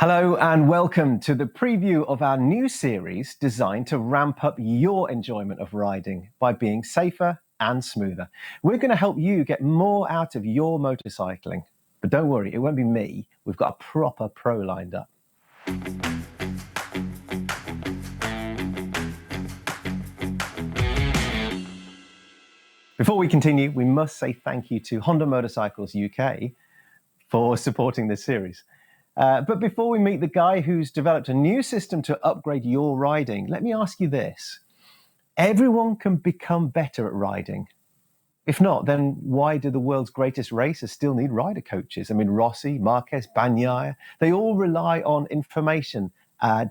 Hello and welcome to the preview of our new series designed to ramp up your enjoyment of riding by being safer and smoother. We're going to help you get more out of your motorcycling. But don't worry, it won't be me. We've got a proper pro lined up. Before we continue, we must say thank you to Honda Motorcycles UK for supporting this series. But before we meet the guy who's developed a new system to upgrade your riding, let me ask you this. Everyone can become better at riding. If not, then why do the world's greatest racers still need rider coaches? I mean, Rossi, Marquez, Bagnaia, they all rely on information,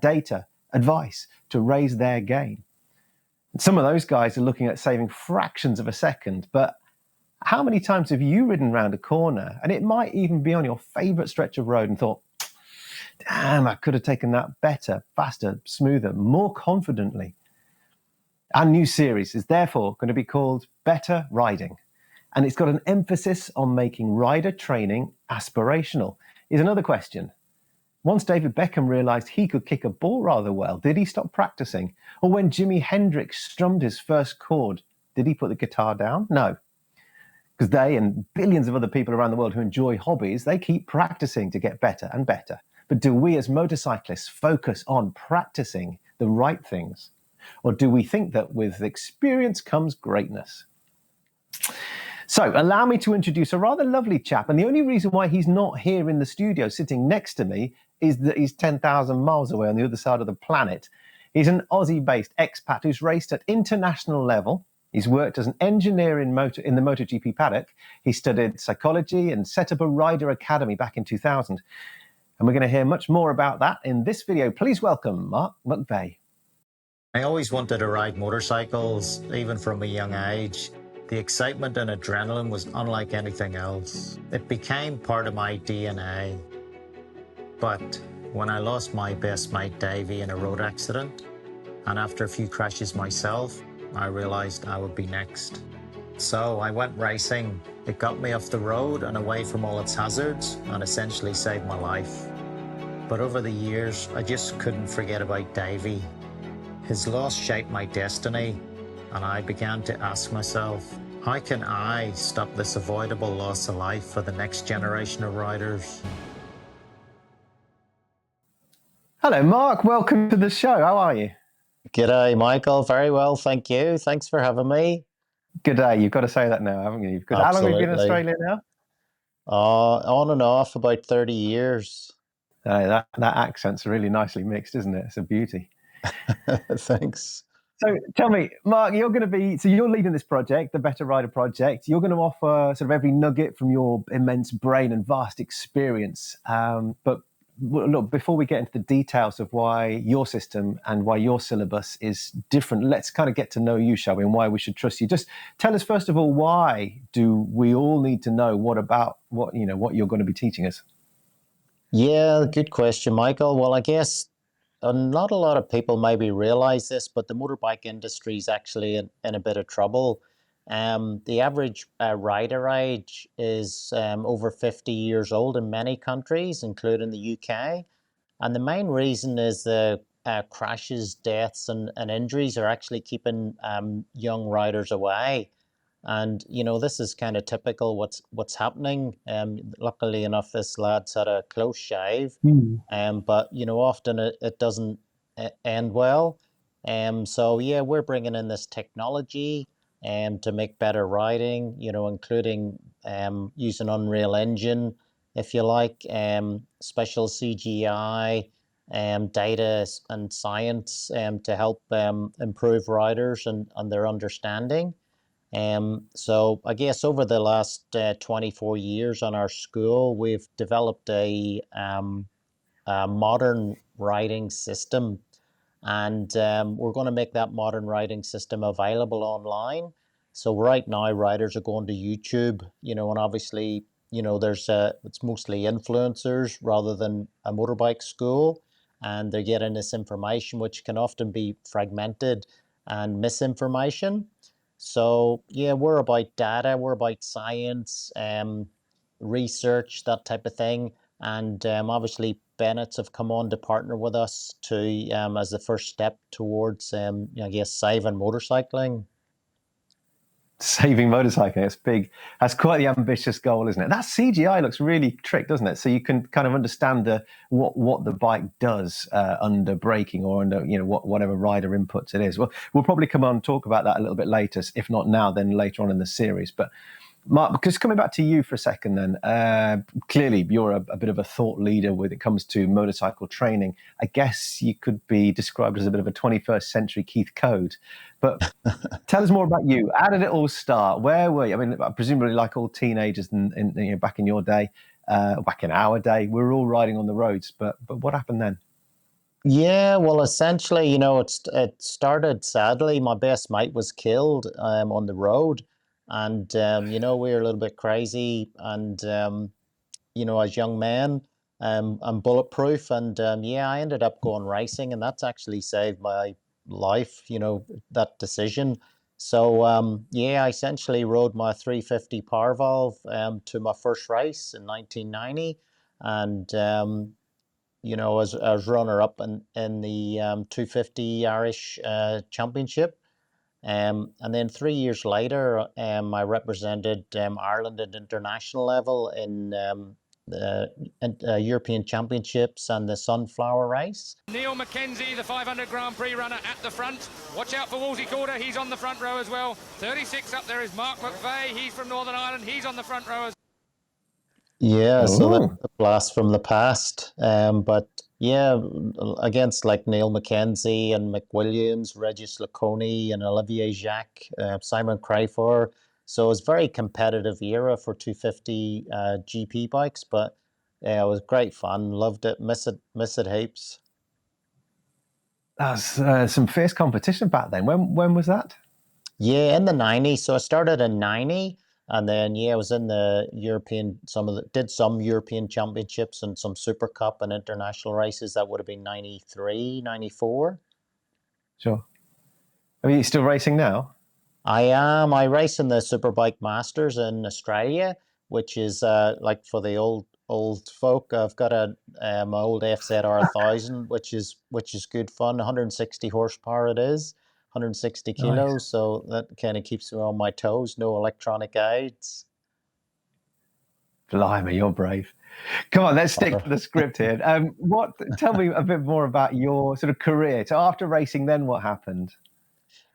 data, advice to raise their game. Some of those guys are looking at saving fractions of a second, but how many times have you ridden around a corner, and it might even be on your favorite stretch of road, and thought, damn, I could have taken that better, faster, smoother, more confidently. Our new series is therefore going to be called Better Riding, and it's got an emphasis on making rider training aspirational. Here's another question. Once David Beckham realized he could kick a ball rather well, did he stop practicing? Or when Jimi Hendrix strummed his first chord, did he put the guitar down? No. Because they and billions of other people around the world who enjoy hobbies, they keep practicing to get better and better. But do we as motorcyclists focus on practicing the right things? Or do we think that with experience comes greatness? So allow me to introduce a rather lovely chap. And the only reason why he's not here in the studio sitting next to me is that he's 10,000 miles away on the other side of the planet. He's an Aussie-based expat who's raced at international level. He's worked as an engineer in the MotoGP paddock. He studied psychology and set up a rider academy back in 2000. And we're going to hear much more about that in this video. Please welcome Mark McVeigh. I always wanted to ride motorcycles, even from a young age. The excitement and adrenaline was unlike anything else. It became part of my DNA. But when I lost my best mate Davey in a road accident, and after a few crashes myself, I realized I would be next. So I went racing. It got me off the road and away from all its hazards and essentially saved my life. But over the years, I just couldn't forget about Davey. His loss shaped my destiny, and I began to ask myself, how can I stop this avoidable loss of life for the next generation of riders? Hello, Mark. Welcome to the show. How are you? G'day, Michael. Very well, thank you. Thanks for having me. Good day. You've got to say that now, haven't you? Because how long have you been in Australia now? On and off, about 30 years. That accent's really nicely mixed, isn't it? It's a beauty. Thanks. So tell me, Mark, you're leading this project, the Better Rider Project. You're going to offer sort of every nugget from your immense brain and vast experience. But look, before we get into the details of why your system and why your syllabus is different, let's kind of get to know you, shall we, and why we should trust you. Just tell us, first of all, why do we all need to know what you're going to be teaching us? Yeah, good question, Michael. Well, I guess not a lot of people maybe realize this, but the motorbike industry is actually in a bit of trouble. The average rider age is over 50 years old in many countries, including the UK. And the main reason is the crashes, deaths, and injuries are actually keeping young riders away. And, this is kind of typical what's happening. Luckily enough, this lad's had a close shave. But, often it doesn't end well. So, yeah, we're bringing in this technology to make better riding, including using Unreal Engine, if you like, special CGI, data and science to help improve riders and their understanding. So I guess over the last 24 years on our school, we've developed a modern writing system, and we're going to make that modern writing system available online. So right now, writers are going to YouTube, and obviously, it's mostly influencers rather than a motorbike school, and they're getting this information, which can often be fragmented and misinformation. So yeah, we're about data, we're about science, research, that type of thing. And obviously, Bennett's have come on to partner with us to as the first step towards, I guess, saving motorcycling. Saving motorcycling, it's big. That's quite the ambitious goal, isn't it? That CGI looks really trick, doesn't it? So you can kind of understand what the bike does under braking or under whatever rider inputs it is. Well, we'll probably come on and talk about that a little bit later, if not now, then later on in the series. But Mark, because coming back to you for a second, then clearly you're a bit of a thought leader when it comes to motorcycle training. I guess you could be described as a bit of a 21st century Keith Code. But tell us more about you. How did it all start? Where were you? I mean, presumably, like all teenagers back in your day, back in our day, we were all riding on the roads. But what happened then? Yeah, well, essentially, it started sadly. My best mate was killed on the road, and we were a little bit crazy, and as young men, I'm bulletproof, and yeah, I ended up going racing, and that's actually saved my life. That decision. So yeah, I essentially rode my 350 power valve to my first race in 1990, and as runner up in the 250 Irish Championship. And then 3 years later, I represented Ireland at international level in the European Championships and the Sunflower Race. Neil Mackenzie, the 500 Grand Prix runner at the front. Watch out for Wolsey Corder, he's on the front row as well. 36 up there is Mark McVeigh, he's from Northern Ireland, he's on the front row as well. Yeah, so that's Ooh. a blast from the past. But yeah, against like Neil Mackenzie and McWilliams, Regis Laconi and Olivier Jacques, Simon Crayford. So it's very competitive era for 250 GP bikes, but yeah, it was great fun. Loved it. Miss it heaps. That's some fierce competition back then. When was that? Yeah, in the 90s. So I started in 90, and then yeah, I was in the European, did some European championships and some Super Cup and international races. That would have been 93, 94. Sure. Are you still racing now? I am. I race in the Superbike Masters in Australia, which is like for the old folk. I've got my old FZR 1000, which is good fun. 160 horsepower it is, 160 Nice. kilos. So that kind of keeps me on my toes. No electronic aids. Blimey, you're brave. Come on, let's stick to the script here. Tell me a bit more about your sort of career. So after racing, then what happened?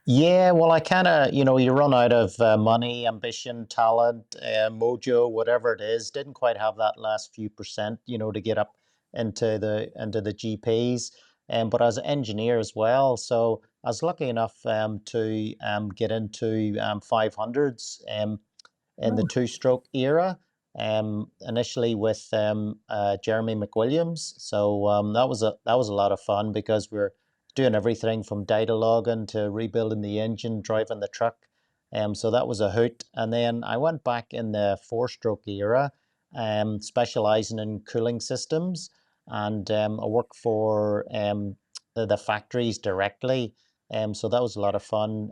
Yeah, well, I kind of, you run out of money, ambition, talent, mojo, whatever it is. Didn't quite have that last few percent, to get up into the GPs. But as an engineer as well, so I was lucky enough to get into 500s in the Oh, two-stroke era. Initially with Jeremy McWilliams, so that was a lot of fun because we're doing everything from data logging to rebuilding the engine, driving the truck. So that was a hoot. And then I went back in the four-stroke era, specializing in cooling systems, and I worked for the factories directly. So that was a lot of fun.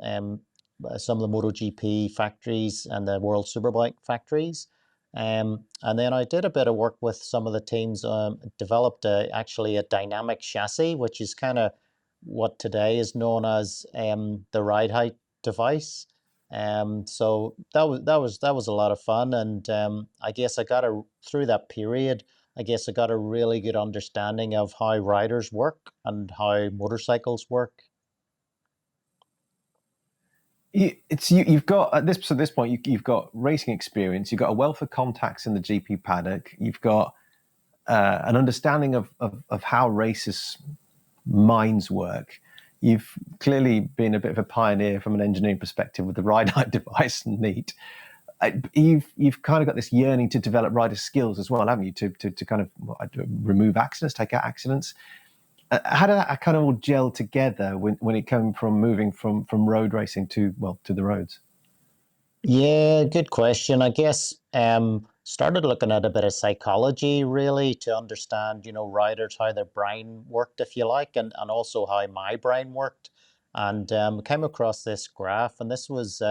Some of the MotoGP factories and the World Superbike factories. And then I did a bit of work with some of the teams, developed actually a dynamic chassis, which is kind of what today is known as the ride height device. So that was a lot of fun, and I guess through that period. I guess I got a really good understanding of how riders work and how motorcycles work. you've got at this point you've got racing experience. You've got a wealth of contacts in the GP paddock. You've got an understanding of how racers' minds work. You've clearly been a bit of a pioneer from an engineering perspective with the ride height device. Neat. You've kind of got this yearning to develop rider skills as well, haven't you? To kind of remove accidents, take out accidents. How did that kind of all gel together when it came from moving from road racing to the roads? Yeah, good question. I guess started looking at a bit of psychology really to understand, riders, how their brain worked, if you like, and also how my brain worked. And came across this graph, and this was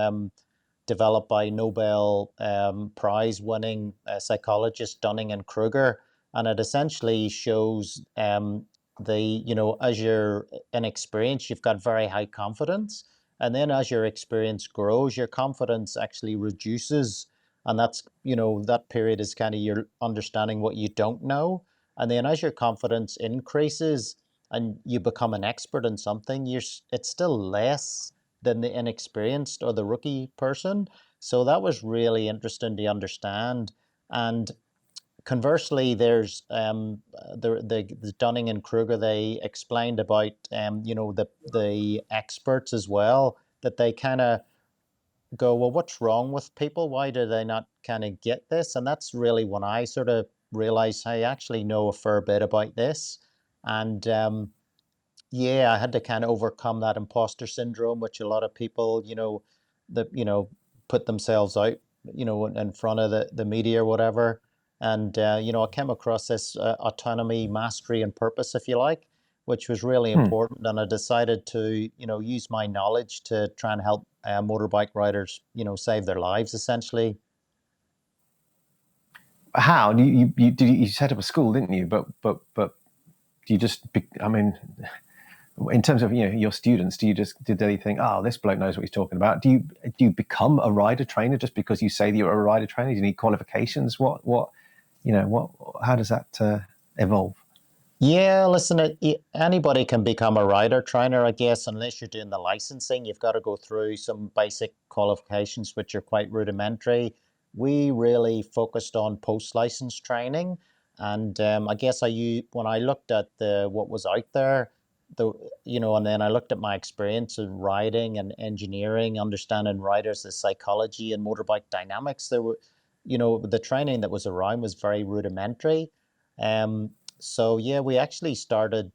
developed by Nobel Prize winning psychologist Dunning and Kruger. and it essentially shows as you're inexperienced, you've got very high confidence, and then as your experience grows, your confidence actually reduces, and that's that period is kind of your understanding what you don't know, and then as your confidence increases and you become an expert in something, it's still less than the inexperienced or the rookie person. So that was really interesting to understand. And conversely, there's the Dunning and Kruger. They explained about the experts as well, that they kind of go, well, what's wrong with people? Why do they not kind of get this? And that's really when I sort of realized I actually know a fair bit about this. And yeah, I had to kind of overcome that imposter syndrome, which a lot of people, that put themselves out, in front of the media or whatever. And I came across this autonomy, mastery, and purpose, if you like, which was really Hmm. important. And I decided to, use my knowledge to try and help motorbike riders, save their lives, essentially. How you set up a school, didn't you? But do you just? I mean, in terms of your students, did they think, oh, this bloke knows what he's talking about? Do you become a rider trainer just because you say that you're a rider trainer? Do you need qualifications? How does that evolve? Yeah, listen, anybody can become a rider trainer, I guess, unless you're doing the licensing. You've got to go through some basic qualifications, which are quite rudimentary. We really focused on post-license training, and I guess when I looked at what was out there, and then I looked at my experience in riding and engineering, understanding riders, the psychology and motorbike dynamics. There were, the training that was around was very rudimentary. Um, so yeah, we actually started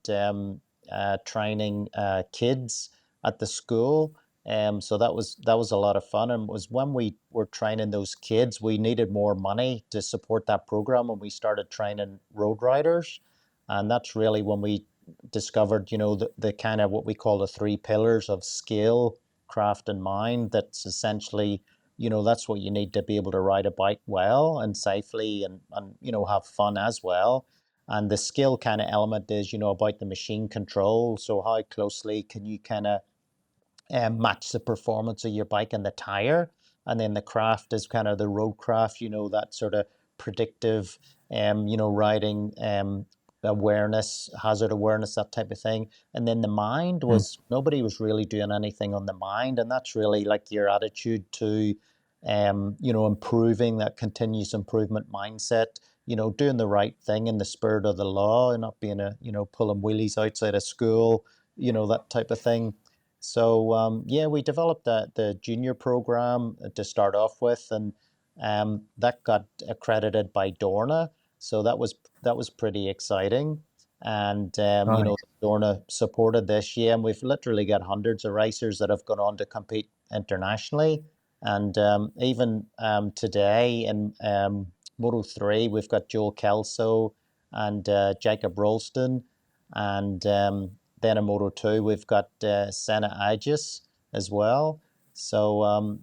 training kids at the school. So that was a lot of fun. And it was when we were training those kids, we needed more money to support that program, and we started training road riders. And that's really when we discovered, the kind of what we call the three pillars of skill, craft, and mind. That's essentially, that's what you need to be able to ride a bike well and safely, and have fun as well. And the skill kind of element is, about the machine control. So how closely can you kind of match the performance of your bike and the tire? And then the craft is kind of the road craft, that sort of predictive, riding, awareness, hazard awareness, that type of thing. And then the mind was, nobody was really doing anything on the mind. And that's really like your attitude to, improving, that continuous improvement mindset, doing the right thing in the spirit of the law, and not being pulling wheelies outside of school, that type of thing. So yeah, we developed the junior program to start off with, and that got accredited by Dorna. So that was pretty exciting, and Right. Dorna supported this year, and we've literally got hundreds of racers that have gone on to compete internationally, and even today in Moto3, we've got Joel Kelso and Jacob Rolston, and then in Moto2, we've got Senna Aegis as well. So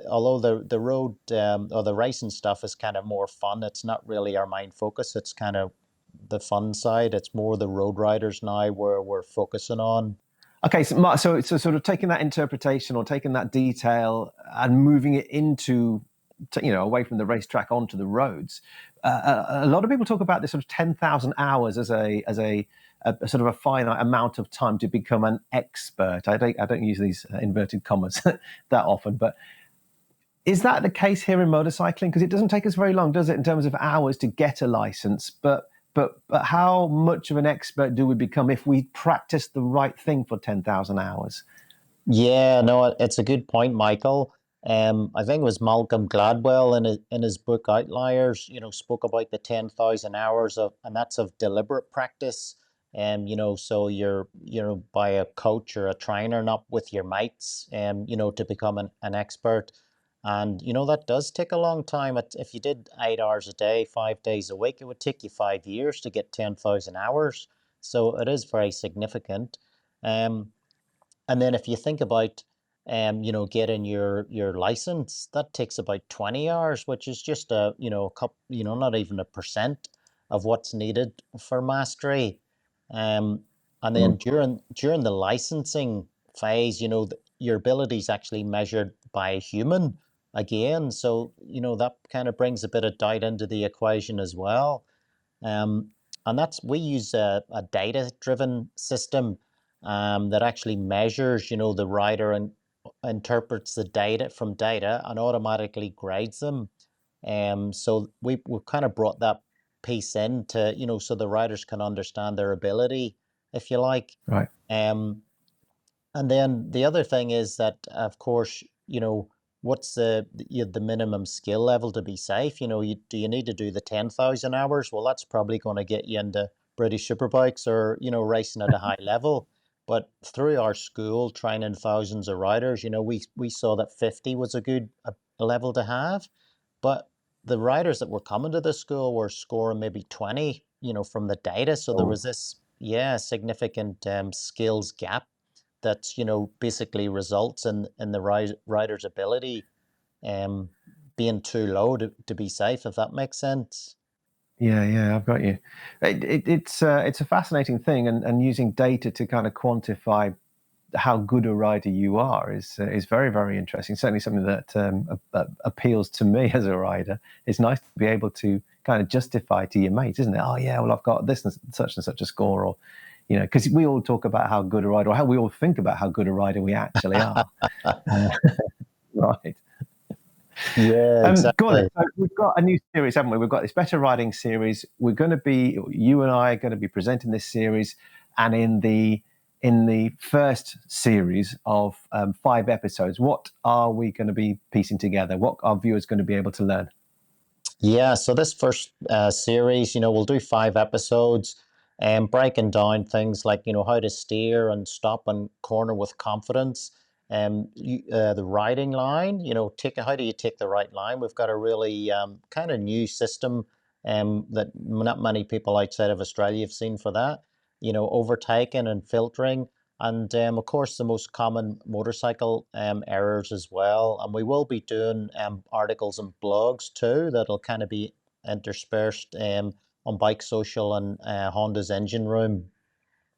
although the road or the racing stuff is kind of more fun, it's not really our main focus. It's kind of the fun side. It's more the road riders now where we're focusing on. Okay, so Mark, so sort of taking that interpretation or taking that detail and moving it into, away from the racetrack onto the roads. A lot of people talk about this sort of 10,000 hours as a sort of a finite amount of time to become an expert. I don't use these inverted commas that often, but is that the case here in motorcycling? Because it doesn't take us very long, does it, in terms of hours to get a license? But how much of an expert do we become if we practice the right thing for 10,000 hours? Yeah, no, it's a good point, Michael. I think it was Malcolm Gladwell in his book Outliers, spoke about the 10,000 hours and that's of deliberate practice. So you're, by a coach or a trainer, not with your mates, to become an expert. And, that does take a long time. If you did 8 hours a day, 5 days a week, it would take you 5 years to get 10,000 hours. So it is very significant. Um, and then if you think about, getting your license, that takes about 20 hours, which is just a couple, not even 1% of what's needed for mastery. And then during the licensing phase, your ability is actually measured by a human again. So, that kind of brings a bit of doubt into the equation as well. And we use a data-driven system that actually measures, the rider and interprets the data from data and automatically grades them. So we've kind of brought that piece in to, so the riders can understand their ability, if you like. Right. And then the other thing is that, of course, what's the minimum skill level to be safe? Do you need to do the 10,000 hours? Well, that's probably going to get you into British Superbikes or, racing at a high level. But through our school, training thousands of riders, we saw that 50 was a good level to have. But the riders that were coming to the school were scoring maybe 20, from the data. So there was this, significant skills gap that's, basically results in the rider's ability being too low to be safe, if that makes sense. Yeah, I've got you. It's a fascinating thing, and using data to kind of quantify how good a rider you are is very, very interesting. Certainly something that appeals to me as a rider. It's nice to be able to kind of justify to your mates, isn't it? Oh yeah, well I've got this and such a score, or because we all talk about how good a rider, or how we all think about how good a rider we actually are. Right. Yeah, exactly. Go on. So we've got a new series, haven't we? We've got this Better Riding series. You and I are going to be presenting this series, and in the first series of 5 episodes, what are we going to be piecing together? What are viewers going to be able to learn? Yeah, so this first series, we'll do 5 episodes and breaking down things like, how to steer and stop and corner with confidence. The riding line, how do you take the right line? We've got a really kind of new system that not many people outside of Australia have seen for that, overtaking and filtering. And of course, the most common motorcycle errors as well. And we will be doing articles and blogs too that'll kind of be interspersed on BikeSocial and Honda's Engine Room.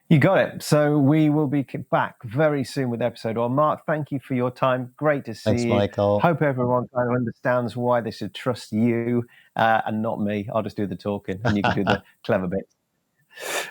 You got it. So we will be back very soon with episode 1. Mark, thank you for your time. Great to see you. Thanks, Michael. Hope everyone kind of understands why they should trust you and not me. I'll just do the talking and you can do the clever bits.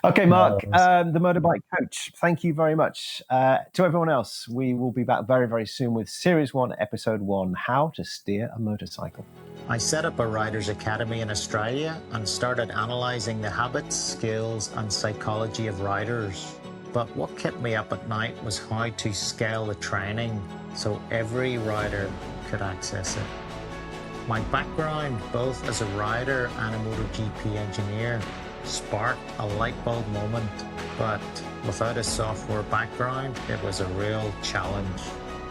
Okay, Mark, the Motorbike Coach, thank you very much. To everyone else, we will be back very, very soon with Series 1, Episode 1, How to Steer a Motorcycle. I set up a Riders Academy in Australia and started analysing the habits, skills and psychology of riders. But what kept me up at night was how to scale the training so every rider could access it. My background, both as a rider and a MotoGP engineer, sparked a light bulb moment, but without a software background, it was a real challenge.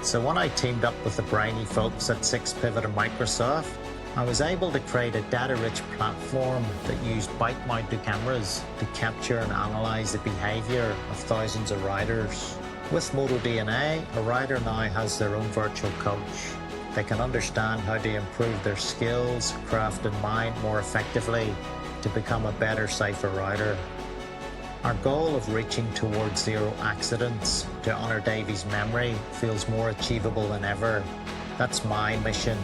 So when I teamed up with the brainy folks at 6Pivot and Microsoft, I was able to create a data-rich platform that used bike-mounted cameras to capture and analyze the behavior of thousands of riders. With motoDNA, a rider now has their own virtual coach. They can understand how to improve their skills, craft and mind more effectively to become a better, safer rider. Our goal of reaching towards 0 accidents to honour Davy's memory feels more achievable than ever. That's my mission.